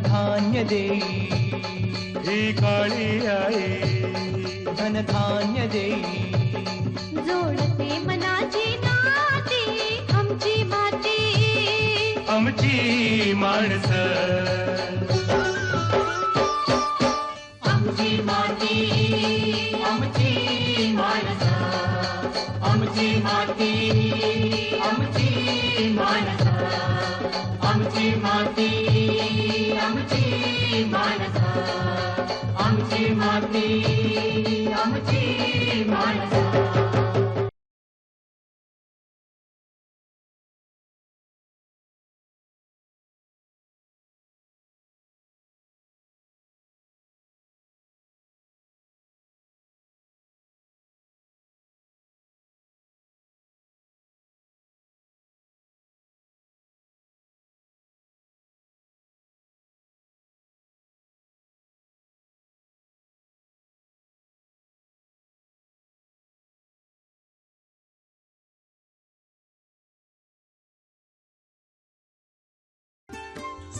धनधान्य देई ही काळी आई धनधान्य देई जोडते मनाची नाती आमची माती आमची माणसं आमची माती आमची माणसं आमची माती आमची माणसं आमची माती आमची माणसं आमची माती आमची माणसं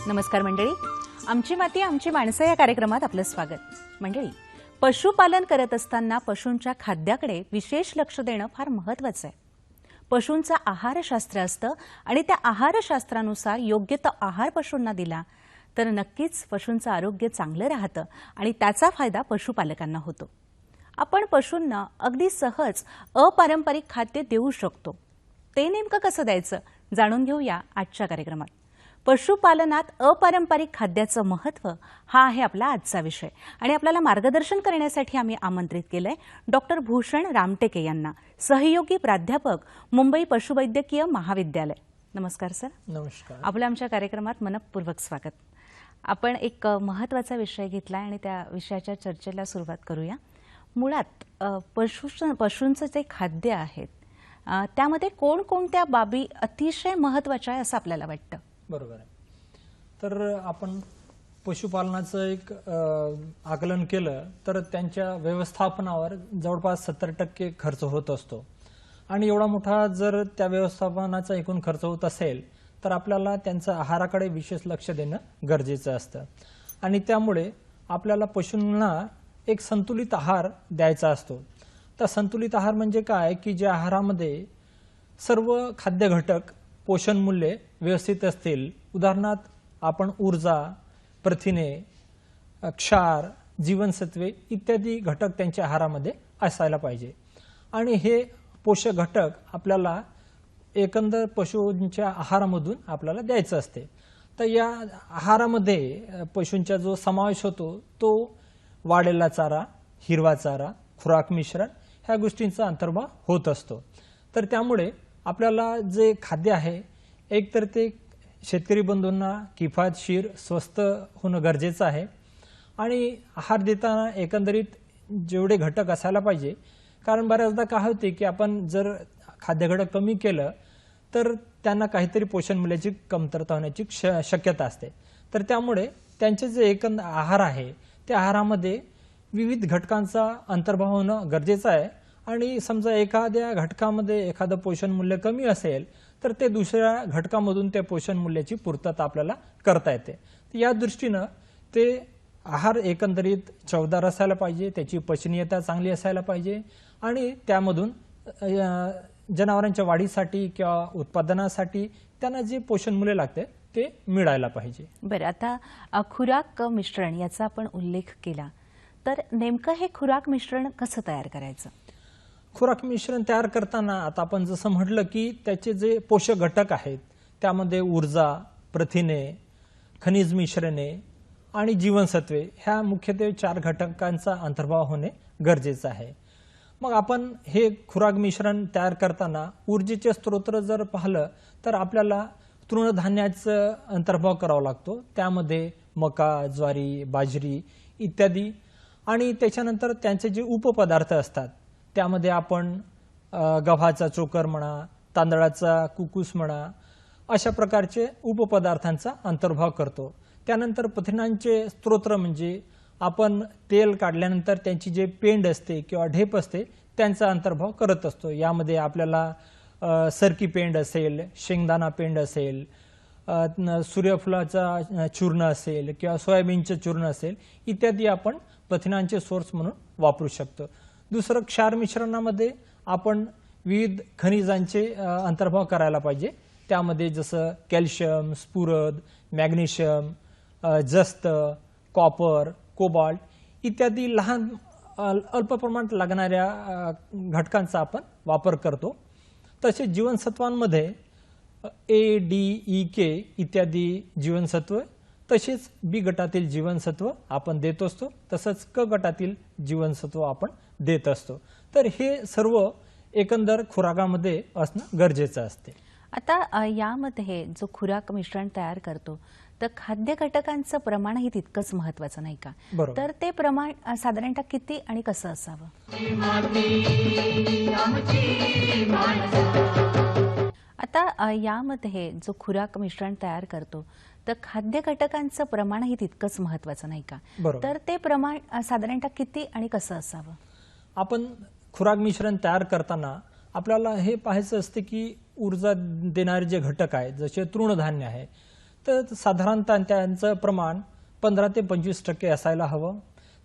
नमस्कार मंडळी, आमची माती आमची माणसं या कार्यक्रमात आपलं स्वागत। मंडळी, पशुपालन करत असताना पशूंच्या खाद्याकडे विशेष लक्ष देणं फार महत्त्वाचं आहे। पशूंचं आहारशास्त्र असतं आणि त्या आहारशास्त्रानुसार योग्य तो आहार पशूंना दिला तर नक्कीच पशूंचं आरोग्य चांगलं राहतं आणि त्याचा फायदा पशुपालकांना होतो। आपण पशूंना अगदी सहज अपारंपरिक खाद्य देऊ शकतो। ते नेमकं कसं द्यायचं जाणून घेऊया आजच्या कार्यक्रमात। पशुपालनात अपारंपरिक खाद्याचं महत्त्व हा आहे आपला आजचा विषय आणि आपल्याला मार्गदर्शन करण्यासाठी आम्ही आमंत्रित केलंय डॉक्टर भूषण रामटेके यांना, सहयोगी प्राध्यापक, मुंबई पशुवैद्यकीय महाविद्यालय। नमस्कार सर। नमस्कार। आपलं आमच्या कार्यक्रमात मनपूर्वक स्वागत। आपण एक महत्त्वाचा विषय घेतलाय आणि त्या विषयाच्या चर्चेला सुरुवात करूया। मुळात पशूंचं जे खाद्य आहेत त्यामध्ये कोणकोणत्या बाबी अतिशय महत्त्वाच्या आहे असं आपल्याला वाटतं? बरोबर आहे। तर आपण पशुपालनाचं एक आकलन केलं तर त्यांच्या व्यवस्थापनावर जवळपास 70% खर्च होत असतो आणि एवढा मोठा जर त्या व्यवस्थापनाचा एकूण खर्च होत असेल तर आपल्याला त्यांच्या आहाराकडे विशेष लक्ष देणं गरजेचं असतं आणि त्यामुळे आपल्याला पशूंना एक संतुलित आहार द्यायचा असतो। तर संतुलित आहार म्हणजे काय की ज्या आहारामध्ये सर्व खाद्य घटक पोषण मूल्ये व्यवस्थित असतील। उदाहरणार्थ आपण ऊर्जा, प्रथिने, क्षार, जीवनसत्वे इत्यादी घटक त्यांच्या आहारामध्ये असायला पाहिजे आणि हे पोषक घटक आपल्याला एकंदर पशूंच्या आहारामधून आपल्याला द्यायचं असते। तर या आहारामध्ये पशूंचा जो समावेश होतो तो वाढलेला चारा, हिरवा चारा, खुराक मिश्रण ह्या गोष्टींचा अंतर्भाव होत असतो। तर त्यामुळे आपल्याला जे खाद्य आहे एक तर ते शेतकरी बंधूंना किफायतशीर स्वस्त होणं गरजेचं आहे आणि आहार देताना एकंदरीत जेवढे घटक असायला पाहिजे, कारण बऱ्याचदा काय होते की आपण जर खाद्य घटक कमी केलं तर त्यांना काहीतरी पोषण मूल्याची कमतरता होण्याची शक्यता असते। तर त्यामुळे त्यांचे जे एकंदर आहार आहे त्या आहारामध्ये विविध घटकांचा अंतर्भाव होणं गरजेचं आहे आणि समजा एखाद्या घटकामध्ये एखादं पोषण मूल्य कमी असेल तर ते दुसऱ्या घटकामधून त्या पोषण मूल्याची पूर्तता आपल्याला करता येते। या दृष्टीनं ते आहार एकंदरीत चवदार असायला पाहिजे, त्याची पचनीयता चांगली असायला पाहिजे आणि त्यामधून जनावरांच्या वाढीसाठी किंवा उत्पादनासाठी त्यांना जे पोषण मूल्य लागते ते मिळायला पाहिजे। बरं, आता खुराक मिश्रण याचा आपण उल्लेख केला तर नेमकं हे खुराक मिश्रण कसं तयार करायचं? खुराक मिश्रण तयार करताना आता आपण जसं म्हटलं की त्याचे जे पोषक घटक आहेत त्यामध्ये ऊर्जा, प्रथिने, खनिज मिश्रणे आणि जीवनसत्वे ह्या मुख्यत्वे 4 घटकांचा अंतर्भाव होणे गरजेचं आहे। मग आपण हे खुराक मिश्रण तयार करताना ऊर्जेचे स्रोत जर पाहिलं तर आपल्याला तृणधान्याचा अंतर्भाव करावा लागतो। त्यामध्ये मका, ज्वारी, बाजरी इत्यादी आणि त्याच्यानंतर त्यांचे जे उपपदार्थ असतात त्यामध्ये आपण गव्हाचा चोकर म्हणा, तांदळाचा कुकूस म्हणा, अशा प्रकारचे उपपदार्थांचा अंतर्भाव करतो। त्यानंतर प्रथिनांचे स्रोत म्हणजे आपण तेल काढल्यानंतर त्यांची जे पेंड असते किंवा ढेप असते त्यांचा अंतर्भाव करत असतो। यामध्ये आपल्याला सरकी पेंड असेल, शेंगदाणा पेंड असेल, सूर्यफुलाचा चूर्ण असेल किंवा सोयाबीनचं चूर्ण असेल इत्यादी आपण प्रथिनांचे सोर्स म्हणून वापरू शकतो. दुसरं, क्षार मिश्रणामध्ये आपण विविध खनिजांचे अंतर्भाव करायला पाहिजे. त्यामध्ये जसं कॅल्शियम, स्फुरद, मॅग्नेशियम, जस्त, कॉपर, कोबाल्ट इत्यादी लहान अल्प प्रमाणात लागणाऱ्या घटकांचा आपण वापर करतो. तसेच जीवनसत्वांमध्ये ए, डी, ई, के इत्यादी जीवनसत्व, तसेच बी गटातील जीवनसत्व आपण देत असतो. तसंच क गटातील जीवनसत्व आपण देत असतो. तर हे सर्व एकंदर खुराकामध्ये असणं गरजेचं असते. आता यामध्ये जो खुराक मिश्रण तयार करतो तर खाद्य घटकांचं प्रमाणही तितकंच महत्वाचं नाही का? बरोबर. तर ते प्रमाण साधारणतः किती आणि कसं असावं? आता यामध्ये जो खुराक मिश्रण तयार करतो तर खाद्य घटकांचं प्रमाणही तितकंच महत्वाचं नाही का? बरोबर. तर ते प्रमाण साधारणतः किती आणि कसं असावं? आपण खुराक मिश्रण तयार करताना आपल्याला हे पाहायचं असते की ऊर्जा देणारे जे घटक आहेत जसे तृणधान्य आहे तर साधारणतः त्यांचं प्रमाण 15 ते 25% असायला हवं.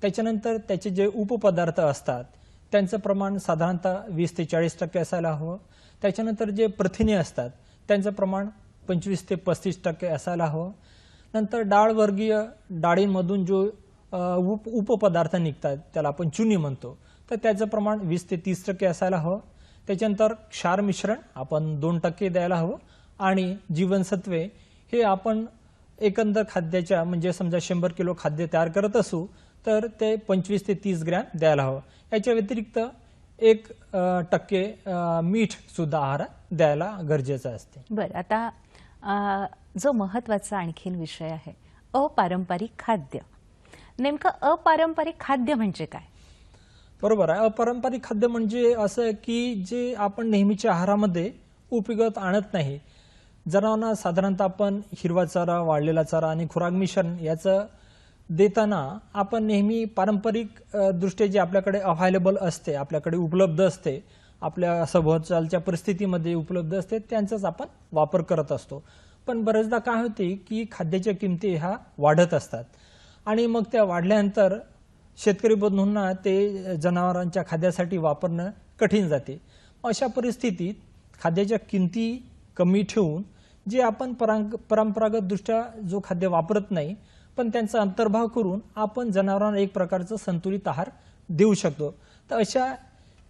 त्याच्यानंतर त्याचे जे उपपदार्थ असतात त्यांचं प्रमाण साधारणतः 20 ते 40% असायला हवं. त्याच्यानंतर जे प्रथिने असतात त्यांचं प्रमाण 25 ते 35% असायला हवं. नंतर डाळवर्गीय डाळींमधून जो उपपदार्थ निघतात त्याला आपण चुनी म्हणतो तर त्याचं प्रमाण 20 ते 30% असायला हवं. त्याच्यानंतर क्षार मिश्रण आपण 2% द्यायला हवं. आणि जीवनसत्वे हे आपण एकंदर खाद्याच्या म्हणजे समजा 100 किलो खाद्य तयार करत असू तर ते 25 ते 30 ग्रॅम द्यायला हवं. याच्या व्यतिरिक्त 1% मीठ सुद्धा आहारात द्यायला गरजेचं असते. बरं, आता जो महत्वाचा आणखीन विषय आहे अपारंपरिक खाद्य. नेमकं अपारंपरिक खाद्य म्हणजे काय? बरोबर आहे. अपारंपरिक खाद्य म्हणजे असं की जे आपण नेहमीच्या आहारामध्ये उपयोगात आणत नाही. जनावरांना साधारणतः आपण हिरवा चारा, वाळलेला चारा आणि खुराक मिश्रण याचं देताना आपण नेहमी पारंपरिक दृष्ट्या जे आपल्याकडे अवेलेबल असते, आपल्याकडे उपलब्ध असते, आपल्या सभोवतालच्या परिस्थितीमध्ये उपलब्ध असते त्यांचाच आपण वापर करत असतो. पण बरेचदा काय होते की खाद्याच्या किमती ह्या वाढत असतात आणि मग त्या वाढल्यानंतर शेतकरी बंधूंना ते जनावरांच्या खाद्यासाठी वापरणं कठीण जाते. अशा परिस्थितीत खाद्याच्या किमती कमी ठेवून जे आपण परंपरागत दृष्ट्या जो खाद्य वापरत नाही पण त्यांचा अंतर्भाव करून आपण जनावरांना एक प्रकारचा संतुलित आहार देऊ शकतो. तर अशा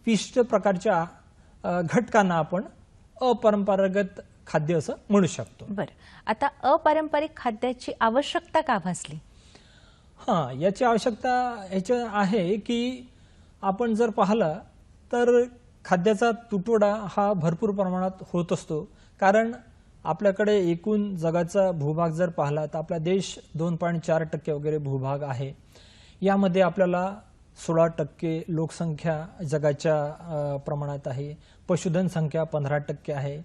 विशिष्ट प्रकारच्या घटकांना आपण अपरंपरागत खाद्य असं म्हणू शकतो. बरं, आता अपारंपरिक खाद्याची आवश्यकता का भासली? याची आवश्यकता ह्याच्या आहे की आपण जर पाहिलं तर खाद्याचा तुटवडा हा भरपूर प्रमाणात होत असतो. कारण आपल्याकडे एकूण जगाचा भूभाग जर पाहिला तर आपला देश 2.4% वगैरे भूभाग आहे. यामध्ये आपल्याला 16% लोकसंख्या जगाच्या प्रमाणात आहे. पशुधन संख्या 15% आहे.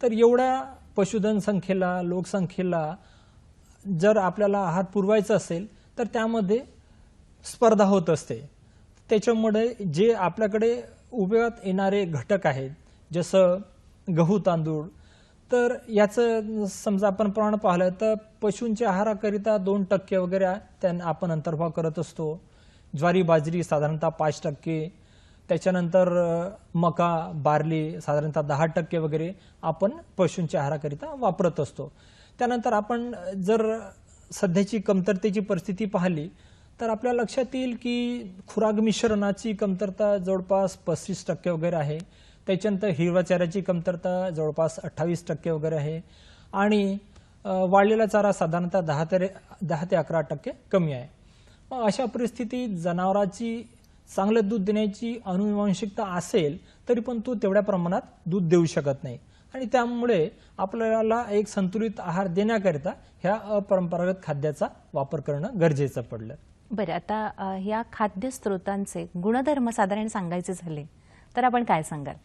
तर एवढ्या पशुधन संख्येला, लोकसंख्येला जर आपल्याला आहार पुरवायचा असेल तर त्यामध्ये स्पर्धा होत असते. त्याच्यामुळे जे आपल्याकडे उपयोगात येणारे घटक आहेत जसं गहू, तांदूळ, तर याचं समजा आपण प्रमाण पाहिलं तर पशूंच्या आहाराकरिता 2% वगैरे त्यांना आपण अंतर्भाव करत असतो. ज्वारी, बाजरी साधारणतः 5%, त्याच्यानंतर मका, बार्ली साधारणतः 10% वगैरे आपण पशूंच्या आहाराकरिता वापरत असतो. त्यानंतर आपण जर सध्याची कमतरतेची परिस्थिती पाहिली तर आपल्या लक्षात येईल की खुराक मिश्रणाची कमतरता जवळपास 35% वगैरे आहे. त्याच्यानंतर हिरवा चाऱ्याची कमतरता जवळपास 28% वगैरे आहे आणि वाळलेला चारा साधारणतः 10 ते 11% कमी आहे. मग अशा परिस्थितीत जनावराची चांगलं दूध देण्याची आनुवंशिकता असेल तरी पण तो तेवढ्या प्रमाणात दूध देऊ शकत नाही आणि त्यामुळे आपल्याला एक संतुलित आहार देण्याकरिता ह्या अपरंपरागत खाद्याचा वापर करणं गरजेचं पडलं. बरं, आता या खाद्य स्रोतांचे गुणधर्म साधारण सांगायचे झाले तर आपण काय सांगाल?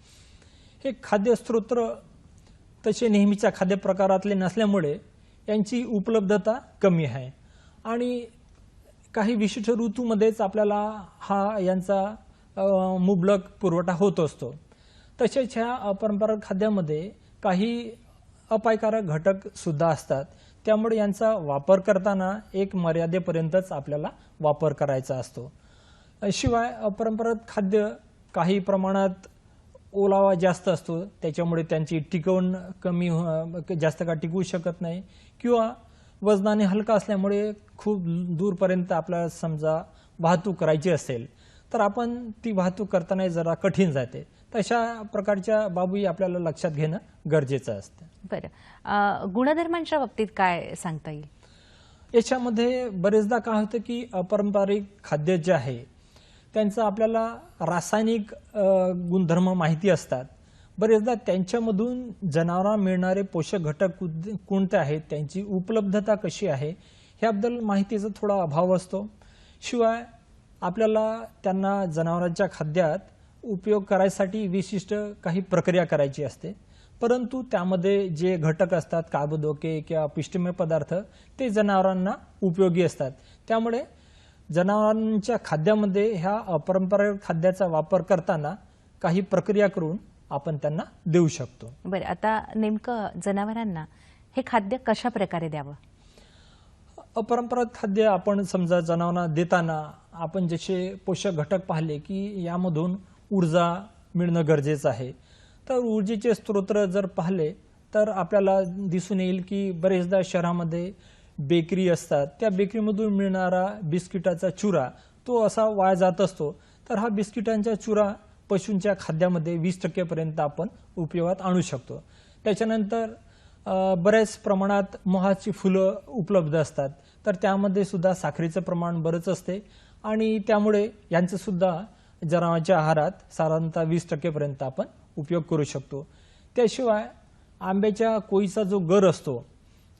हे खाद्य स्रोत तसे नेहमीच्या खाद्य प्रकारातले नसल्यामुळे यांची उपलब्धता कमी आहे आणि काही विशिष्ट ऋतूमध्येच आपल्याला यांचा मुबलक पुरवठा होत असतो. तसेच ह्या अपरंपरागत खाद्यामध्ये काही अपायकारक घटक सुद्धा असतात. त्यामुळे यांचा वापर करताना एक मर्यादेपर्यंतच आपल्याला वापर करायचा असतो. शिवाय अपरंपरागत खाद्य काही प्रमाणात ओलावा जास्त असतो, त्याच्यामुळे त्यांची टिकवण जास्त काळ टिकवू शकत नाही, किंवा वजनाने हलका असल्यामुळे खूप दूरपर्यंत आपल्याला समजा वाहतूक करायची असेल तर आपण ती वाहतूक करताना जरा कठीण जाते. तशा प्रकारच्या बाबी आपल्याला लक्षात घेणं गरजेचं असतं. बरं, गुणधर्मांच्या बाबतीत काय सांगता येईल? याच्यामध्ये बरेचदा काय होतं की अपारंपरिक खाद्य जे आहे त्यांचं आपल्याला रासायनिक गुणधर्म माहिती असतात. बरेचदा त्यांच्यामधून जनावरांना मिळणारे पोषक घटक कोणते आहेत, त्यांची उपलब्धता कशी आहे ह्याबद्दल माहितीचा थोडा अभाव असतो. शिवाय आपल्याला त्यांना जनावरांच्या खाद्यात उपयोग करायसाठी विशिष्ट काही प्रक्रिया करायची असते, परंतु त्यामध्ये जे घटक असतात कार्बोदके किंवा पिष्टमय पदार्थ ते जनावरांना उपयोगी असतात. त्यामुळे जनावरांच्या खाद्यामध्ये ह्या अपरंपरागत खाद्याचा वापर करताना काही प्रक्रिया करून आपण त्यांना देऊ शकतो. बरं, आता नेमकं जनावरांना हे खाद्य कशा प्रकारे द्यावं? अपरंपरागत खाद्य आपण समजा जनावरांना देताना आपण जसे पोषक घटक पाहिले की यामधून ऊर्जा मिळणं गरजेचं आहे. तर ऊर्जेचे स्रोत जर पाहिले तर आपल्याला दिसून येईल की बरेचदा शहरामध्ये बेकरी असतात, त्या बेकरीमधून मिळणारा बिस्किटाचा चुरा तो असा वाया जात असतो. तर हा बिस्किटांचा चुरा पशूंच्या खाद्यामध्ये 20% पर्यंत आपण उपयोगात आणू शकतो. त्याच्यानंतर बऱ्याच प्रमाणात मोहाची फुलं उपलब्ध असतात, तर त्यामध्ये सुद्धा साखरेचं प्रमाण बरंच असते आणि त्यामुळे यांचं सुद्धा जनावरांच्या आहारात साधारणतः 20% पर्यंत आपण उपयोग करू शकतो. त्याशिवाय आंब्याच्या कोईचा जो गर असतो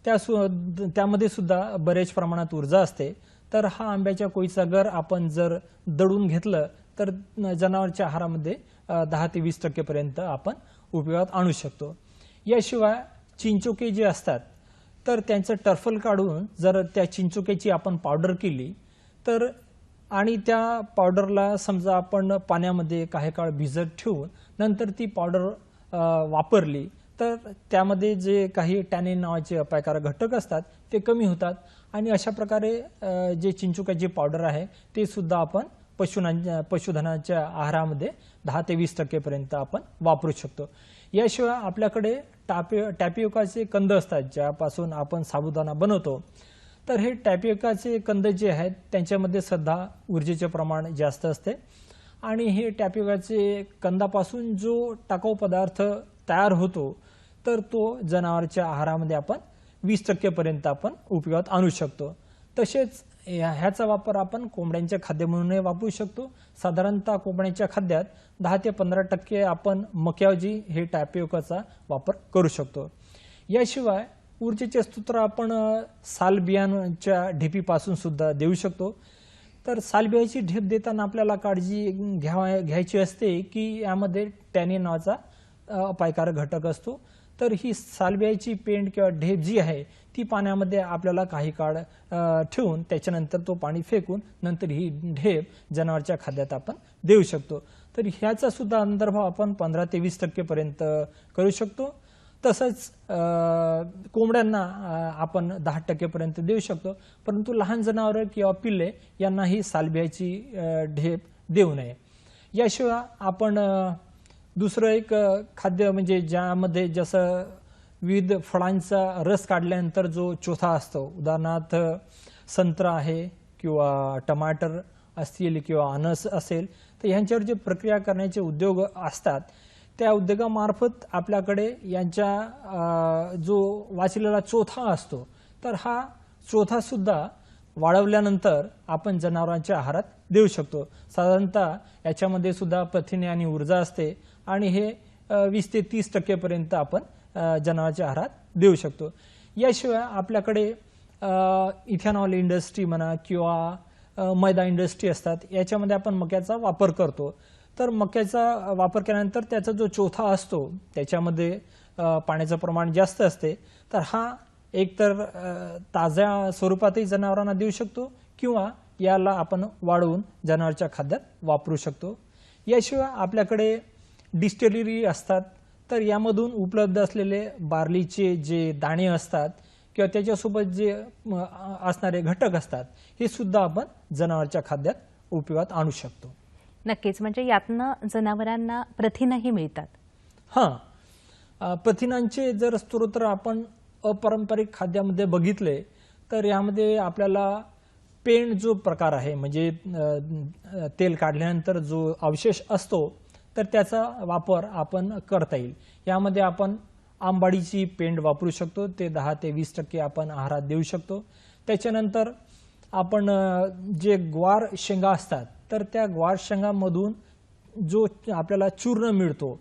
त्यामध्ये सुद्धा बरेच प्रमाणात ऊर्जा असते. तर हा आंब्याच्या कोईचा गर आपण जर दळून घेतलं तर जनावरांच्या आहारामध्ये 10 ते 20% पर्यंत आपण उपयोगात आणू शकतो. याशिवाय चिंचोके जे असतात तर त्यांचं टर्फल काढून जर त्या चिंचोक्याची आपण पावडर केली तर आणि त्या पावडरला समजा आपण पाण्यामध्ये काही काळ भिजत ठेवून नंतर ती पावडर वापरली तर त्यामध्ये जे काही टॅनिन नावाचे अपायकारक घटक असतात ते कमी होतात आणि अशा प्रकारे जे चिंचोक्याची पावडर आहे ते सुद्धा आपण पशुधनाच्या आहारामध्ये 10 ते 20% पर्यंत आपण वापरू शकतो. याशिवाय आपल्याकडे टॅपियोकाचे कंद असतात ज्यापासून आपण साबुदाणा बनवतो. तर हे टॅपियोकाचे कंद जे आहेत त्यांच्यामध्ये सुद्धा ऊर्जेचे प्रमाण जास्त असते आणि हे टॅपियोकाचे कंदापासून जो टाकाऊ पदार्थ तयार होतो तर तो जनावरांच्या आहारामध्ये आपण 20% पर्यंत आपण उपयोगात आणू शकतो. तसेच ह्याचा वापर आपण कोंबड्यांच्या खाद्य म्हणूनही वापरू शकतो. साधारणतः कोंबड्यांच्या खाद्यात 10 ते 15% आपण मक्याऐवजी हे टॅपियोकाचा वापर करू शकतो. याशिवाय ऊर्जेचे स्रोत आपण सालबियांच्या ढेपीपासून सुद्धा देऊ शकतो. तर सालबियाची ढेप देताना आपल्याला काळजी घ्यायची असते की यामध्ये टॅनिन नावाचा अपायकारक घटक असतो. तर ही सालबियाची पेंड किंवा ढेप जी आहे ती पाण्यामध्ये आपल्याला काही काळ ठेवून त्याच्यानंतर तो पाणी फेकून नंतर ही ढेप जनावरांच्या खाद्यात आपण देऊ शकतो. तर ह्याचा सुद्धा अंतर्भाव आपण 15 ते 20% पर्यंत करू शकतो. तसंच कोंबड्यांना आपण 10% पर्यंत देऊ शकतो, परंतु लहान जनावरं किंवा पिल्ले यांना ही सालबियाची ढेप देऊ नये. याशिवाय आपण दुसरं एक खाद्य म्हणजे ज्यामध्ये जसं विविध फळांचा रस काढल्यानंतर जो चोथा असतो, उदाहरणार्थ संत्रा आहे किंवा टमाटर असतील किंवा अनस असेल, तर ह्यांच्यावर जे प्रक्रिया करण्याचे उद्योग असतात त्या उद्योगामार्फत आपल्याकडे यांच्या जो वाचलेला चोथा असतो तर हा चोथा सुद्धा वाळवल्यानंतर आपण जनावरांच्या आहारात देऊ शकतो. साधारणतः याच्यामध्ये सुद्धा प्रथिने आणि ऊर्जा असते आणि हे 20 ते 30% पर्यंत आपण जनावरांच्या आहारात देऊ शकतो. याशिवाय आपल्याकडे इथेनॉल इंडस्ट्री म्हणा किंवा मैदा इंडस्ट्री असतात, याच्यामध्ये आपण मक्याचा वापर करतो. तर मक्याचा वापर केल्यानंतर त्याचा जो चोथा असतो त्याच्यामध्ये पाण्याचं प्रमाण जास्त असते. तर हा एकतर ताज्या स्वरूपातही जनावरांना देऊ शकतो किंवा याला आपण वाळवून जनावरांच्या खाद्यात वापरू शकतो. याशिवाय आपल्याकडे डिस्टिलरी असतात, तर यामधून उपलब्ध असलेले बार्लीचे जे दाणे असतात किंवा त्याच्यासोबत जे असणारे घटक असतात हे सुद्धा आपण जनावरांच्या खाद्यात उपयोगात आणू शकतो. नक्कीच, म्हणजे यातनं जनावरांना प्रथिनही मिळतात. हां, प्रथिनांचे जर स्रोत आपण अपारंपरिक खाद्यामध्ये बघितले तर यामध्ये आपल्याला पेंड जो प्रकार आहे म्हणजे तेल काढल्यानंतर जो अवशेष असतो तर त्याचा वापर आपण करता येईल. यामध्ये आपण आंबाडीची पेंड वापरू शकतो, ते 10 ते 20% आपण आहारात देऊ शकतो. त्याच्यानंतर आपण जे ग्वार शेंगा असतात तर त्या ग्वार शेंगामधून जो आपल्याला चूर्ण मिळतो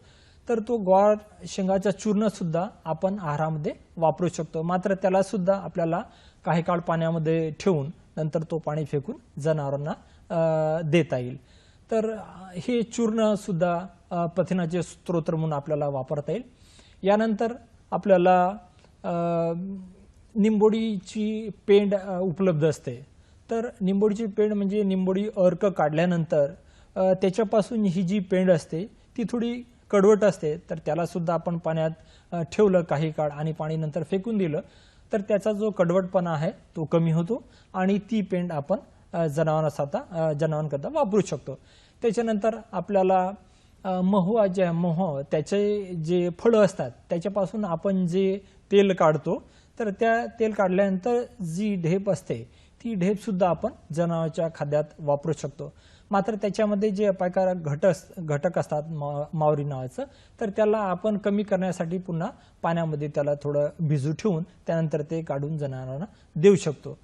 तर तो ग्वार शेंगाचा चूर्ण सुद्धा आपण आहारामध्ये वापरू शकतो. मात्र त्याला सुद्धा आपल्याला काही काळ पाण्यामध्ये ठेवून नंतर तो पाणी फेकून जनावरांना देता येईल. तर हे चूर्ण सुद्धा प्रथिनाचे स्रोत म्हणून आपल्याला वापरता येईल. यानंतर आपल्याला निंबोडीची पेंड उपलब्ध असते. तर निंबोडीची पेंड म्हणजे निंबोडी अर्क काढल्यानंतर त्याच्यापासून ही जी पेंड असते ती थोडी कडवट असते. तर त्याला सुद्धा आपण पाण्यात ठेवलं काही काळ आणि पाणी नंतर फेकून दिलं तर त्याचा जो कडवटपणा आहे तो कमी होतो आणि ती पेंड आपण जनावरांकरता वापरू शकतो. त्याच्यानंतर आपल्याला महुआ जे त्याचे जे फळं असतात त्याच्यापासून आपण जे तेल काढतो तर त्या तेल काढल्यानंतर जी ढेप असते ती ढेप सुद्धा आपण जनावरांच्या खाद्यात वापरू शकतो. मात्र त्याच्यामध्ये जे अपायकारक घटक असतात मावरी नावाचं तर त्याला आपण कमी करण्यासाठी पुन्हा पाण्यामध्ये त्याला थोडं भिजू ठेवून त्यानंतर ते काढून जनावरांना देऊ शकतो.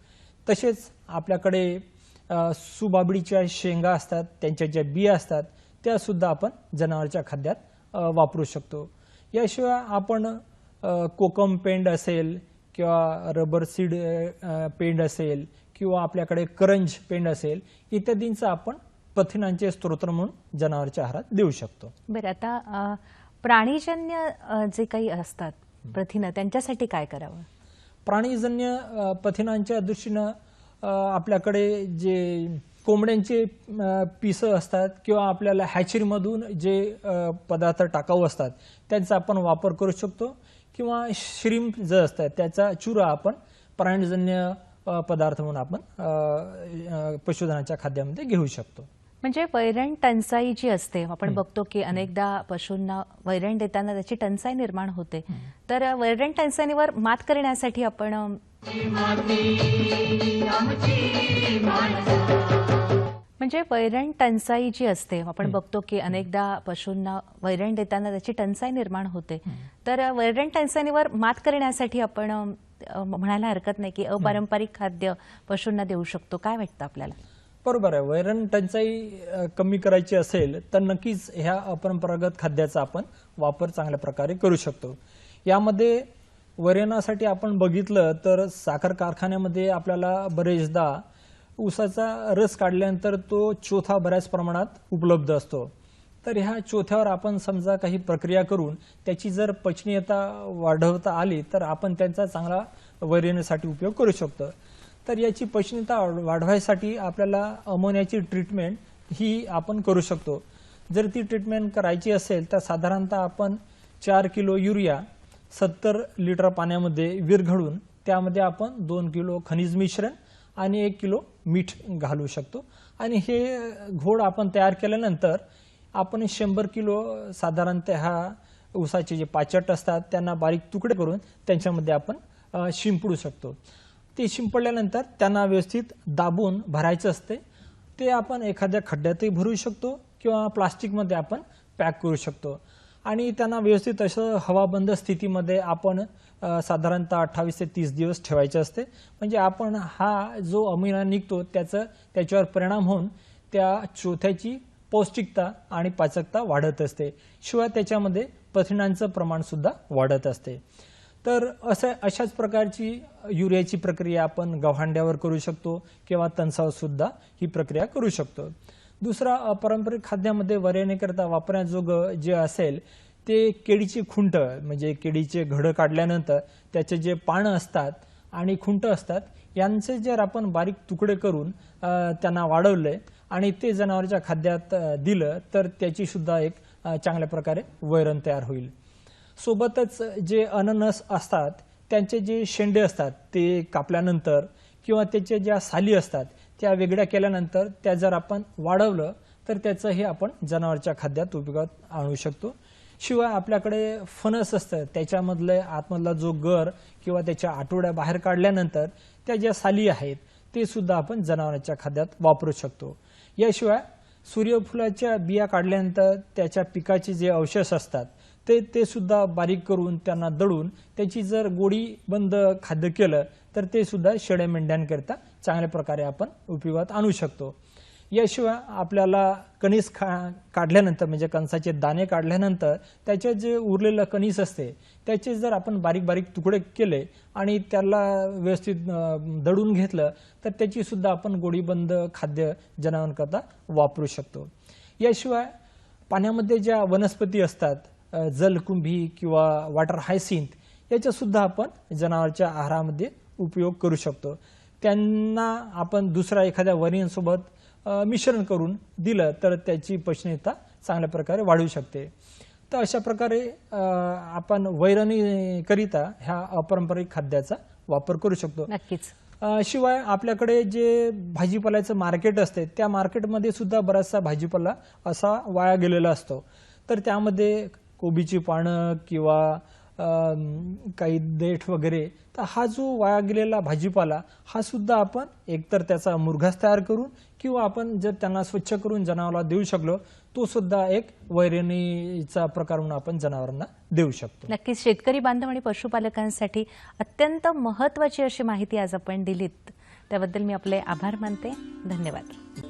तसेच आपल्याकडे सुबाबडीच्या शेंगा असतात, त्यांच्या ज्या बिया असतात त्या सुद्धा आपण जनावरांच्या खाद्यात वापरू शकतो. याशिवाय आपण कोकम पेंड असेल किंवा रबर सीड पेंड असेल किंवा आपल्याकडे करंज पेंड असेल इत्यादींचा आपण प्रथिनांचे स्रोत म्हणून जनावरांच्या आहारात देऊ शकतो. बरं, आता प्राणीजन्य जे काही असतात प्रथिनं त्यांच्यासाठी काय करावं? प्राणीजन्य प्रथिनांच्या दृष्टीनं आपल्याकडे जे कोंबड्यांचे पिसं असतात किंवा आपल्याला हॅचरीमधून जे पदार्थ टाकाऊ असतात त्यांचा आपण वापर करू शकतो किंवा श्रीम्प जे असतात त्याचा चुरा आपण प्राणीजन्य पदार्थ म्हणून आपण पशुधनाच्या खाद्यामध्ये घेऊ शकतो. म्हणजे वैरण टंचाई जी असते आपण बघतो की अनेकदा पशूंना वैरण देताना त्याची टंचाई निर्माण होते. तर वैरण टंचाईवर मात करण्यासाठी आपण म्हणजे वैरण टंचाई जी असते आपण बघतो की अनेकदा पशूंना वैरण देताना त्याची टंचाई निर्माण होते. तर वैरण टंचाईवर मात करण्यासाठी आपण म्हणायला हरकत नाही की अपारंपरिक खाद्य पशूंना देऊ शकतो. काय वाटतं आपल्याला? बरोबर आहे. वैरण टंचाई कमी करायची असेल तर नक्कीच ह्या अपरंपरागत खाद्याचा आपण वापर चांगल्या प्रकारे करू शकतो. यामध्ये वैरणासाठी आपण बघितलं तर साखर कारखान्यामध्ये आपल्याला बरेचदा ऊसाचा रस काढल्यानंतर तो चोथा बऱ्याच प्रमाणात उपलब्ध असतो. तर ह्या चोथ्यावर आपण समजा काही प्रक्रिया करून त्याची जर पचनीयता वाढवता आली तर आपण त्यांचा चांगला वैरणीसाठी उपयोग करू शकतो. तर याची पचनीयता वाढवायसाठी आपल्याला अमोनियाची ट्रीटमेंट ही आपण करू शकतो. जर ती ट्रीटमेंट करायची असेल तर साधारणतः आपण 4 किलो युरिया 70 लिटर पाण्यामध्ये विरघळून त्यामध्ये आपण 2 किलो खनिज मिश्रण आणि 1 किलो मीठ घालू शकतो. आणि हे घोळ आपण तयार केल्यानंतर आपण 100 किलो साधारणतः ऊसाचे जे पाचट असतात त्यांना बारीक तुकडे करून त्यांच्यामध्ये आपण शिंपडू शकतो. ते शिंपडल्यानंतर त्यांना व्यवस्थित दाबून भरायचं असते. ते आपण एखाद्या खड्ड्यातही भरू शकतो किंवा प्लास्टिकमध्ये आपण पॅक करू शकतो आणि त्यांना व्यवस्थित असं हवाबंद स्थितीमध्ये आपण साधारणतः 28 ते 30 दिवस ठेवायचे असते. म्हणजे आपण हा जो अमिना निघतो त्याच्यावर परिणाम होऊन त्या चोथ्याची पौष्टिकता आणि पाचकता वाढत असते. शिवाय त्याच्यामध्ये प्रथिनांचं प्रमाण सुद्धा वाढत असते. तर अशाच प्रकारची युरियाची प्रक्रिया आपण गव्हांड्यावर करू शकतो किंवा तणसावर सुद्धा ही प्रक्रिया करू शकतो. दुसरा पारंपरिक खाद्यामध्ये वैरणीकरता वापरण्याजोगं जे असेल ते केळीची खुंट म्हणजे केळीचे घड काढल्यानंतर त्याचे जे पानं असतात आणि खुंट असतात यांचे जर आपण बारीक तुकडे करून त्यांना वाढवले आणि ते जनावरांच्या खाद्यात दिलं तर त्याची सुद्धा एक चांगल्या प्रकारे वैरण तयार होईल. सोबतच जे अननस असतात त्यांचे जे शेंडे असतात ते कापल्यानंतर किंवा त्याच्या ज्या साली असतात त्या वेगळ्या केल्यानंतर त्या जर आपण वाढवलं तर त्याचंही आपण जनावरच्या खाद्यात उपयोगात आणू शकतो. शिवाय आपल्याकडे फणस असतं त्याच्यामधले आतमधला जो गर किंवा त्याच्या आठवड्या बाहेर काढल्यानंतर त्या ज्या साली आहेत ते सुद्धा आपण जनावरांच्या खाद्यात वापरू शकतो. याशिवाय सूर्यफुलाच्या बिया काढल्यानंतर त्याच्या पिकाचे जे अवशेष असतात ते सुद्धा बारीक करून त्यांना दळून त्याची जर गोडी बंद खाद्य केलं तर ते सुद्धा शेळ्या मेंढ्यांकरिता चांगल्या प्रकारे आपण उपयोगात आणू शकतो. याशिवाय आपल्याला कणीस काढल्यानंतर म्हणजे कणसाचे दाणे काढल्यानंतर त्याचे जे उरलेलं कणीस असते त्याचे जर आपण बारीक बारीक तुकडे केले आणि त्याला व्यवस्थित दळून घेतलं तर त्याची सुद्धा आपण गोडीबंद खाद्य जनावरांकरता वापरू शकतो. याशिवाय पाण्यामध्ये ज्या वनस्पती असतात जलकुंभी किंवा वॉटर हायसिंथ याचा सुद्धा आपण जनावरांच्या आहारामध्ये उपयोग करू शकतो. त्यांना आपण दुसऱ्या एखाद्या वरींसोबत मिश्रण करून दिलं तर त्याची पचनीयता चांगल्या प्रकारे वाढू शकते. तर अशा प्रकारे आपण वैरणीकरिता ह्या अपारंपरिक खाद्याचा वापर करू शकतो. नक्कीच. शिवाय आपल्याकडे जे भाजीपाल्याचं मार्केट असते त्या मार्केटमध्ये सुद्धा बराचसा भाजीपाला असा वाया गेलेला असतो. तर त्यामध्ये कोबीची पानं किंवा काही देठ वगैरे तर हा जो वाया गेलेला भाजीपाला हा सुद्धा आपण एकतर त्याचा मुरघास तयार करून किंवा आपण जर त्यांना स्वच्छ करून जनावराला देऊ शकलो तो सुद्धा एक वैरणीचा प्रकार म्हणून आपण जनावरांना देऊ शकतो. नक्कीच शेतकरी बांधव आणि पशुपालकांसाठी अत्यंत महत्त्वाची अशी माहिती आज आपण दिलीत त्याबद्दल मी आपले आभार मानते. धन्यवाद.